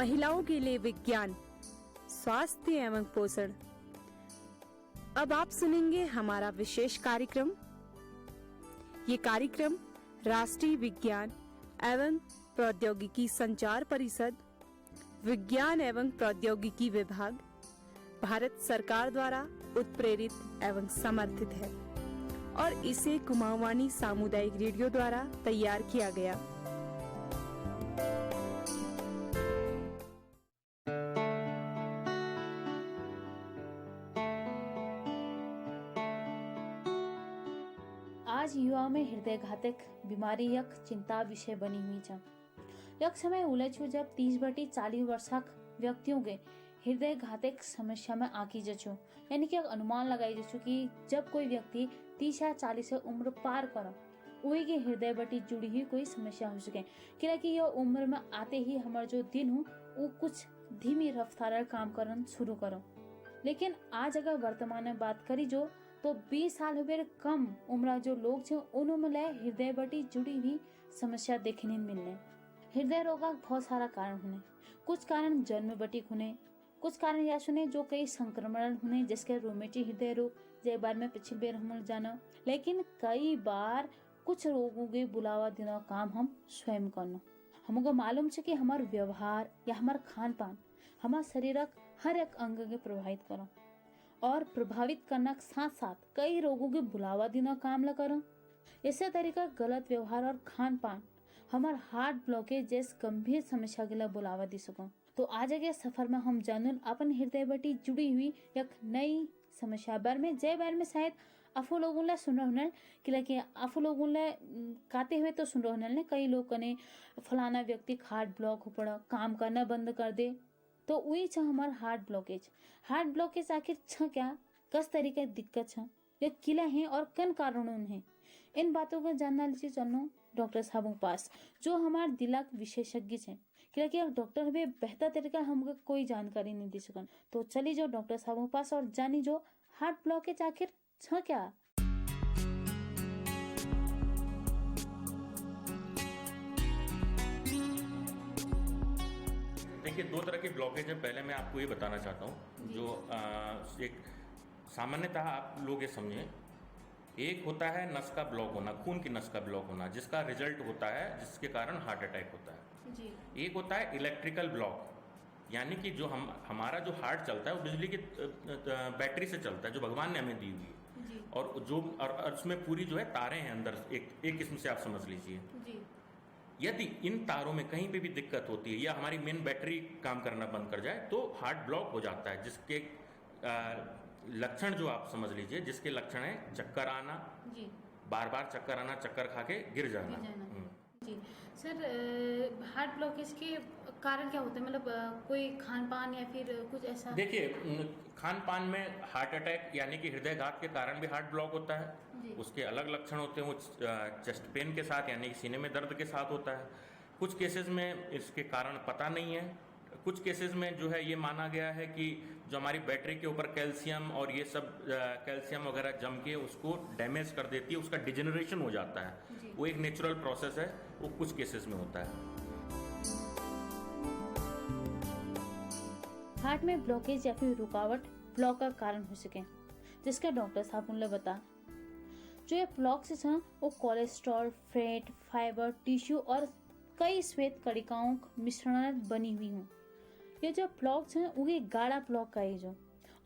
महिलाओं के लिए विज्ञान, स्वास्थ्य एवं पोषण। अब आप सुनेंगे हमारा विशेष कार्यक्रम। ये कार्यक्रम राष्ट्रीय विज्ञान एवं प्रौद्योगिकी संचार परिषद, विज्ञान एवं प्रौद्योगिकी विभाग, भारत सरकार द्वारा उत्प्रेरित एवं समर्थित है और इसे कुमाऊवानी सामुदायिक रेडियो द्वारा तैयार किया गया। आज युवा में हृदय घातक बीमारी एक चिंता विषय बनी हुई है। एक समय उलझू जब 30-40 वर्षक व्यक्तियों के हृदय घातक समस्या में आकी जचो, यानी कि अनुमान लगाई जचो कि जब कोई व्यक्ति 30 या 40 उम्र पार करो वही के हृदय बटी जुड़ी हुई कोई समस्या हो सके, क्योंकि यह उम्र में आते ही हमारे जो दिन हो वो कुछ धीमी रफ्तार काम करना शुरू करो। लेकिन आज अगर वर्तमान में बात करी जो तो 20 साल हुए कम उम्र जो लोग छे उनमें हृदय बटी जुड़ी हुई समस्या देखने मिलने। हृदय रोग का बहुत सारा कारण होने, कुछ कारण जन्म बटी होने, कुछ कारण यह सुने जो कई संक्रमण होने जिसके रोमेटी हृदय रोग जे बार में पिछले बेर हम जाना। लेकिन कई बार कुछ रोगों के बुलावा देना काम हम स्वयं करना। हमको मालूम है कि हमारा व्यवहार या हमारा खान पान हमारे शरीर हर एक अंग के प्रभावित करो और प्रभावित करने के साथ साथ कई रोगों के बुलावा देना काम ल करो। इसी तरीका गलत व्यवहार और खान पान हमारे हार्ट ब्लॉकेज जैसे गंभीर समस्या के लिए बुलावा दे सको। तो आज के सफर में हम जानून अपन हृदय बटी जुड़ी हुई एक नई समस्या बार में शायद अफो लोगों ने सुन रहे कि अफो लोगों ने काते हुए तो सुन रहे कई लोग कने फलाना व्यक्ति हार्ट ब्लॉक हो पड़ा, काम करना बंद कर दे। तो वही छ हमारा हार्ट ब्लॉकेज आखिर छ क्या, किस तरीके की दिक्कत छ, ये किला है और किन कारणों है, इन बातों को जानना लीजिए चलनो डॉक्टर साहब के पास जो हमारे दिला के विशेषज्ञ हैं, क्योंकि डॉक्टर भी बेहतर तरीका हमको कोई जानकारी नहीं दे सकन। तो चलिए जो डॉक्टर साहब के पास और जानी जो हार्ट ब्लॉकेज आखिर छ क्या। देखिए, दो तरह के ब्लॉकेज है। पहले मैं आपको ये बताना चाहता हूँ जो एक सामान्यतः आप लोग ये समझें, एक होता है नस का ब्लॉक होना, खून की नस का ब्लॉक होना जिसका रिजल्ट होता है जिसके कारण हार्ट अटैक होता है जी। एक होता है इलेक्ट्रिकल ब्लॉक, यानी कि जो हमारा जो हार्ट चलता है वो बिजली की बैटरी से चलता है जो भगवान ने हमें दी हुई है और उसमें पूरी जो है तारें हैं अंदर, एक किस्म से आप समझ लीजिए। यदि इन तारों में कहीं पे भी दिक्कत होती है या हमारी मेन बैटरी काम करना बंद कर जाए तो हार्ट ब्लॉक हो जाता है, जिसके लक्षण जो आप समझ लीजिए, जिसके लक्षण है चक्कर आना जी, बार बार चक्कर आना, चक्कर खा के गिर जाना। जी सर, हार्ट ब्लॉकेज के कारण क्या होते हैं, मतलब कोई खान पान या फिर कुछ ऐसा? देखिए, खान पान में हार्ट अटैक यानी कि हृदयघात के कारण भी हार्ट ब्लॉक होता है, उसके अलग लक्षण होते हैं। वो चेस्ट पेन के साथ यानी कि सीने में दर्द के साथ होता है। कुछ केसेस में इसके कारण पता नहीं है, कुछ केसेस में जो है ये माना गया है कि जो हमारी बैटरी के ऊपर कैल्शियम और ये सब कैल्शियम वगैरह जम के उसको डैमेज कर देती है, उसका डिजेनरेशन हो जाता है। वो एक नेचुरल प्रोसेस है, वो कुछ केसेस में होता है। हार्ट में ब्लॉकेज या फिर रुकावट ब्लॉक का कारण हो सके, जिसका डॉक्टर साहब ने बता जो ये ब्लॉक्स हैं वो कोलेस्ट्रॉल, फैट, फाइबर, टिश्यू और कई श्वेत कणिकाओं मिश्रण बनी हुई हूँ। ये जो ब्लॉक्स हैं वो गाढ़ा ब्लॉक का है जो,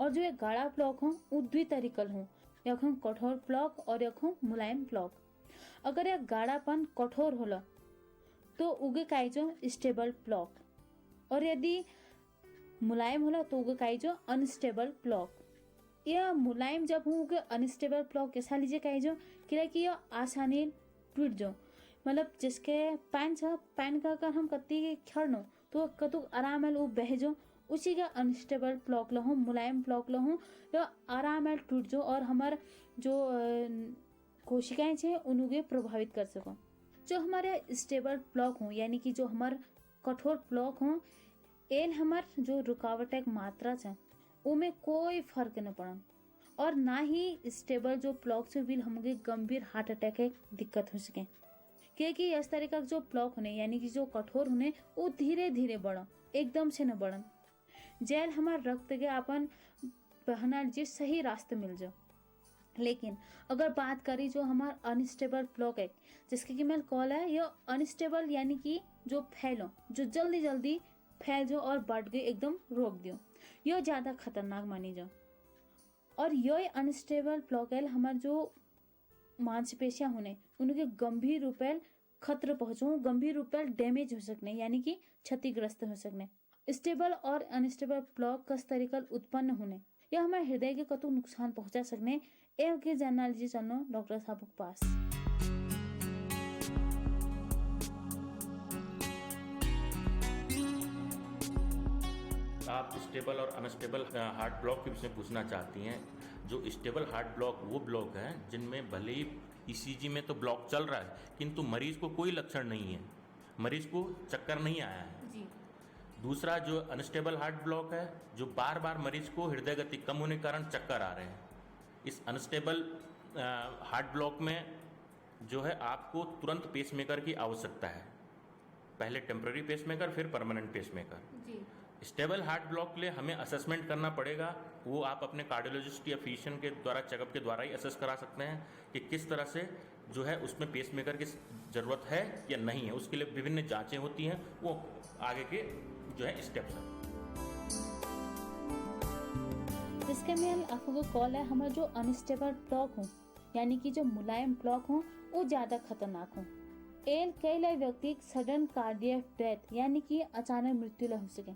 और जो ये गाढ़ा ब्लॉक हो वो द्वितरिकल हो, एक हो कठोर ब्लॉक और एक हो मुलायम ब्लॉक। अगर यह गाढ़ापन कठोर होला तो उगे काई जो स्टेबल ब्लॉक, और यदि मुलायम होला तो उगे काई जो अनस्टेबल ब्लॉक। यह मुलायम जब हो उगे अनस्टेबल ब्लॉक कैसा लीजिए काई जो, क्योंकि यह आसानी टूट जो, मतलब जिसके पैन का अगर हम कत्ती खड़नो तो कतुक आराम वो बह जो, उसी का अनस्टेबल ब्लॉक लहो, मुलायम ब्लॉक लहो तो आराम टूट जो और हमार जो कोशिकाएं छे उन्हें प्रभावित कर सको। जो हमारे स्टेबल ब्लॉक हो यानी कि जो हमारे कठोर ब्लॉक हो, एन हमार जो रुकावट एक मात्रा है उनमें कोई फर्क न पड़ा, और ना ही स्टेबल जो ब्लॉक से भी हमें गंभीर हार्ट अटैक एक दिक्कत हो सके। क्योंकि इस तरह का जो ब्लॉक होने यानी कि जो कठोर होने वो धीरे धीरे बढ़ो एकदम से न बढ़न, जेल हमार रक्त के अपन बहना जी सही रास्ते मिल जाओ। लेकिन अगर बात करी जो हमार अनस्टेबल ब्लॉक है, जिसके कि मैं कॉल है ये अनस्टेबल, यानी कि जो फैलो, जो जल्दी जल्दी फैल जाओ और बढ़ गए एकदम रोक दियो, यह ज्यादा खतरनाक मानी जाओ। और यह अनस्टेबल ब्लॉकेल हमार जो मांसपेशियां होने उनके गंभीर रूपेल खतरे पहुंचो, गंभीर रूपेल डैमेज हो सकने, यानी कि क्षतिग्रस्त हो सकने। स्टेबल और अनस्टेबल ब्लॉक कस तरीका उत्पन्न होने, यह हमारे हृदय के कतु नुकसान पहुंचा सकने, एवं के जानना लीजिए चलो डॉक्टर साहब के पास। आप स्टेबल और अनस्टेबल हार्ट ब्लॉक के विषय में पूछना चाहती हैं। जो स्टेबल हार्ट ब्लॉक वो ब्लॉक हैं जिनमें भले ही ईसीजी में तो ब्लॉक चल रहा है किंतु मरीज को कोई लक्षण नहीं है, मरीज को चक्कर नहीं आया है जी। दूसरा जो अनस्टेबल हार्ट ब्लॉक है, जो बार बार मरीज को हृदय गति कम होने के कारण चक्कर आ रहे हैं। इस अनस्टेबल हार्ट ब्लॉक में जो है आपको तुरंत पेसमेकर की आवश्यकता है, पहले टेम्पररी पेसमेकर फिर परमानेंट पेसमेकर। जी। स्टेबल हार्ट ब्लॉक के लिए हमें असेसमेंट करना पड़ेगा, वो आप अपने कार्डियोलॉजिस्ट या फिजिशियन के द्वारा चेकअप के द्वारा ही असेस करा सकते हैं कि किस तरह से जो है उसमें पेसमेकर की ज़रूरत है या नहीं है। उसके लिए विभिन्न जांचें होती हैं, वो आगे के जो है स्टेप्स हैं। जिसके में आपको कॉल है हमारा जो अनस्टेबल ब्लॉक हो, यानी कि जो मुलायम ब्लॉक हो वो ज़्यादा खतरनाक हो। एल कई व्यक्ति सडन कार्डियक डेथ, यानी कि अचानक मृत्यु ला हो सके।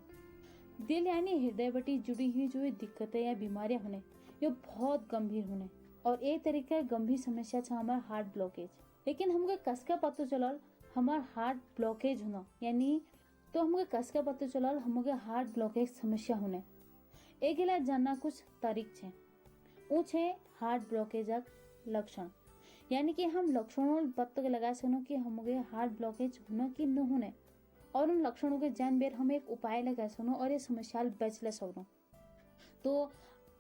दिल यानी हृदय बटी जुड़ी हुई जो दिक्कतें या बीमारियां होने, ये बहुत गंभीर होने, और एक तरीके गंभीर समस्या है हमारा हार्ट ब्लॉकेज। लेकिन हमको कस का पता चलल हमारा हार्ट ब्लॉकेज होना, यानी तो हमको कस का पता चलल हमको हार्ट ब्लॉकेज समस्या होने। एक इलाज जानना कुछ तारीख छे, वो छे हार्ट ब्लॉकेजक लक्षण, यानी कि हम लक्षणों पता लगा सको कि हमको हार्ट ब्लॉकेज होना कि न होने, और उन लक्षणों के जान बेर हम एक उपाय लगा सको और ये समस्या बच ले सको। तो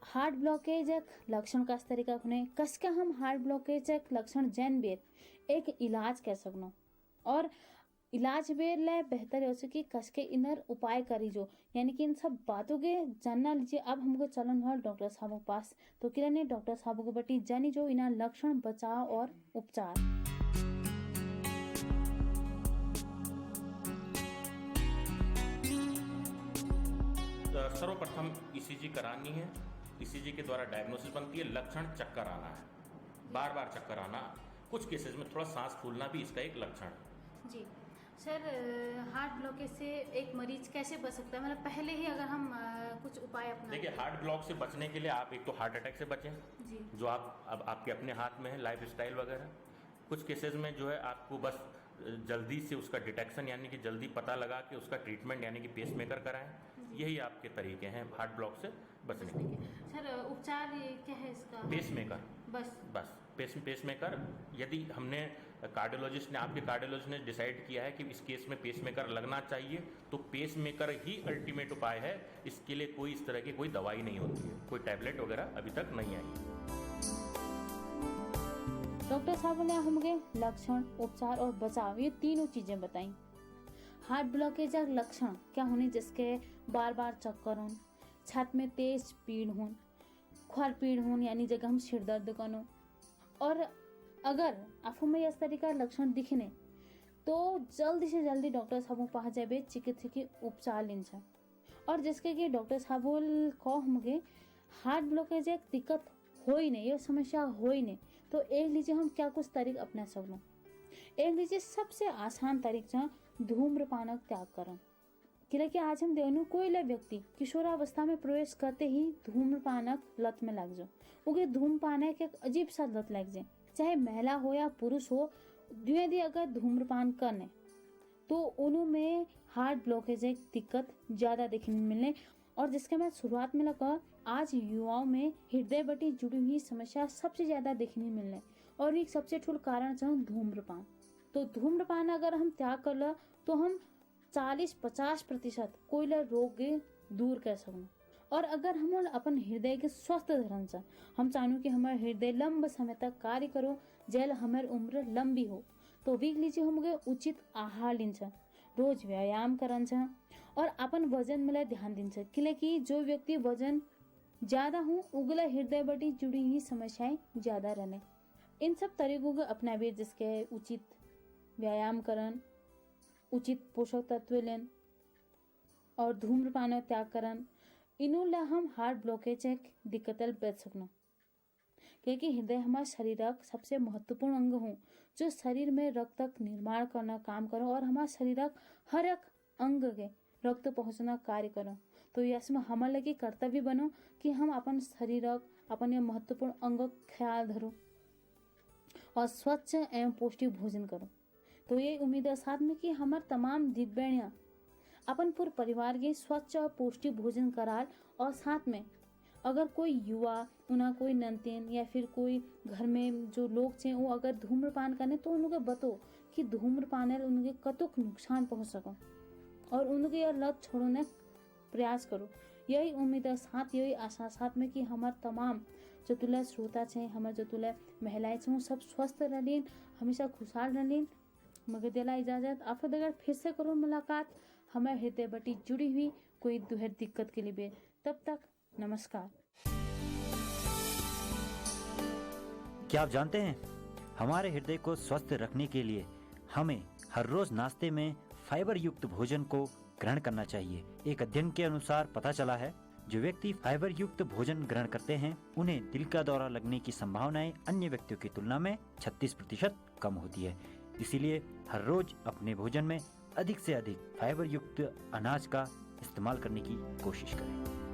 हार्ट ब्लॉकेज एक लक्षण का तरीका होने, कस का हम हार्ट ब्लॉकेज एक लक्षण जान बेर एक इलाज कर सकनो, और इलाज बेर ले बेहतर हो सके कस के इनर उपाय करी जो, यानी कि इन सब बातों के जानना लीजिए। अब हमको चलन हल डॉक्टर साहब के पास, तो किरण डॉक्टर साहब को बटी जानी जो इना लक्षण, बचाव और उपचार। सर्वप्रथम ईसीजी करानी है, ईसीजी के द्वारा डायग्नोसिस बनती है। लक्षण चक्कर आना है, बार बार चक्कर आना, कुछ केसेस में थोड़ा सांस फूलना भी इसका एक लक्षण है। जी सर, हार्ट ब्लॉकेज से एक मरीज कैसे बच सकता है, मतलब पहले ही अगर हम कुछ उपाय अपना। देखिए, हार्ट ब्लॉक से बचने के लिए आप एक तो हार्ट अटैक से बचें जी, जो आप अब आपके अपने हाथ में है, लाइफ स्टाइल वगैरह। कुछ केसेस में जो है आपको बस जल्दी से उसका डिटेक्शन, यानी कि जल्दी पता लगा कि उसका ट्रीटमेंट यानी कि पेसमेकर कराएं। यही आपके तरीके हैं हार्ट ब्लॉक से बचने के। सर उपचार क्या है इसका? पेसमेकर, बस पेसमेकर। यदि हमने कार्डियोलॉजिस्ट ने, आपके कार्डियोलॉजिस्ट ने डिसाइड किया है कि इस केस में पेसमेकर लगना चाहिए, तो पेसमेकर ही अल्टीमेट उपाय है। इसके लिए कोई इस तरह की कोई दवाई नहीं होती है, कोई टैबलेट वगैरह अभी तक नहीं आई। डॉक्टर साहब ने हमें लक्षण, उपचार और बचाव ये तीनों चीजें बताई। हार्ट ब्लॉकेज का लक्षण क्या होने, जिसके बार बार चक्कर होन, छाती में तेज पीड़ होन, ख्वार पीड़ होन, यानी जगह हम सिर दर्द कनो, और अगर आपको में इस तरीका लक्षण दिखने तो जल्दी से जल्दी डॉक्टर साहब के पास जाबे, चिकित्सकीय उपचार लेना। और जिसके कि डॉक्टर साहब को हमगे हार्ट ब्लॉकेज एक दिक्कत हो ही नहीं, ये समस्या हो ही नहीं, तो एक लीजिए हम क्या कुछ तरीका अपना सकूँ। एक लीजिए सबसे आसान तरीका धूम्रपानक त्याग करन। कि आज हम देखो कोई व्यक्ति किशोरावस्था में प्रवेश करते ही धूम्रपानक लत में लग जाओ, उनके धूम्रपान एक अजीब सा लत लग जाए, चाहे महिला हो या पुरुष हो, यदि अगर धूम्रपान करने तो उनमें हार्ट ब्लॉकेज एक दिक्कत ज्यादा देखने मिलने। और जिसके मैं शुरुआत में लगा, आज युवाओं में हृदय बटी जुड़ी हुई समस्या सबसे ज्यादा देखने मिलने, और एक सबसे ठुल कारण है धूम्रपान। तो धूम्रपान अगर हम त्याग कर ला तो हम 40-50% कोई रोग दूर कर सकते। और अगर हम अपन हृदय के स्वस्थ धरन से हम चाहूँ कि हमारे हृदय लंबे समय तक कार्य करो, जेल हमारी उम्र लंबी हो, तो वीक लीजिए हमके उचित आहार लेना। रोज व्यायाम करन छ और अपन वजन में ध्यान दिन छ, किलेकि जो व्यक्ति वजन ज्यादा हूँ उगला हृदय बटी जुड़ी हुई समस्याएं ज्यादा रहने। इन सब तरीकों को अपनावे, जिसके उचित व्यायाम करन, उचित पोषक तत्व लेन और धूम्रपान त्याग करन, इनोला हम हार्ट ब्लॉकेज एक दिक्कतल बच सकना, क्योंकि हृदय हमारे शरीर का सबसे महत्वपूर्ण अंग हो जो शरीर में रक्त का निर्माण करना काम करो और हमारे शरीर का हर एक अंग के रक्त पहुंचना कार्य करो। तो इसमें हमारे लगे कर्तव्य बनो कि हम अपन शरीर अपन ये महत्वपूर्ण अंग ख्याल धरो और स्वच्छ एवं पौष्टिक भोजन करो। तो ये उम्मीद है साथ में कि हमारे तमाम दिव्यांग अपन पूरे परिवार के स्वच्छ और पौष्टिक भोजन कराल, और साथ में अगर कोई युवा उन्हें कोई नंतेन या फिर कोई घर में जो लोग हैं वो अगर धूम्रपान करने तो उनके बतो कि धूम्रपान उनके कतुक नुकसान पहुंच सको और उनके यह लत छोड़ने प्रयास करो। यही उम्मीद है साथ, यही आशा साथ में कि हमारे तमाम जो तुला श्रोता छे, हमारे जो तुला महिलाएं छे, वो सब स्वस्थ रहें, हमेशा खुशहाल रहें। मगर दिला इजाजत, आपको अगर फिर से करो मुलाकात हमारे हृदय बटी जुड़ी हुई कोई दुहर दिक्कत के लिए। तब तक नमस्कार। क्या आप जानते हैं हमारे हृदय को स्वस्थ रखने के लिए हमें हर रोज नाश्ते में फाइबर युक्त भोजन को ग्रहण करना चाहिए। एक अध्ययन के अनुसार पता चला है जो व्यक्ति फाइबर युक्त भोजन ग्रहण करते हैं उन्हें दिल का दौरा लगने की संभावनाएं अन्य व्यक्तियों की तुलना में 36% कम होती है। इसीलिए हर रोज अपने भोजन में अधिक से अधिक फाइबर युक्त अनाज का इस्तेमाल करने की कोशिश करें।